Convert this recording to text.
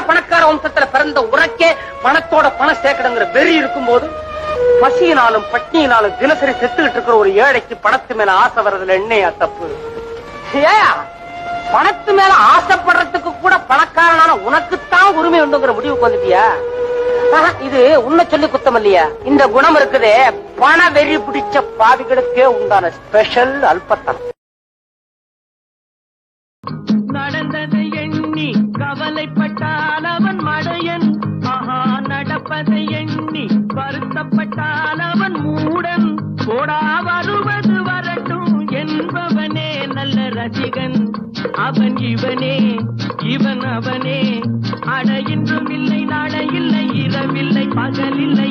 பணக்கார வம்சத்துல பிறந்த உனக்கே பணத்தோட பணம் சேர்க்கணுங்கிற வெறி இருக்கும் போது பசியினாலும் பட்னியினாலும் தினசரி செத்துக்கிட்டு இருக்கிற ஒரு ஏழைக்கு பணத்து மேல ஆசை வர்றதுல என்னையா தப்பு? ஏயா பணத்து மேல ஆசைப்படுறதுக்கு கூட பணக்காரனான உனக்குத்தான் உரிமை உண்டுங்கிற முடிவுக்கு வந்துட்டியா? இது உன்னை சொல்லி குத்தம் இல்லையா? இந்த குணம் இருக்குதே பண வெறி பிடிச்ச பாவிகளுக்கே உண்டான ஸ்பெஷல் அல்பத்தம். நடந்ததை எண்ணி கவலைப்பட்டால் அவன் மடையன், ஆஹா நடப்பதை எண்ணி வருத்தப்பட்டால் அவன் மூடன். போடா வருவது வரட்டும் என்பவனே நல்ல ரசிகன், அவன் இவனே இவன் அவனே. அட இன்றும் இல்லை நாளை இல்லை இரவில்லை பகலில்லை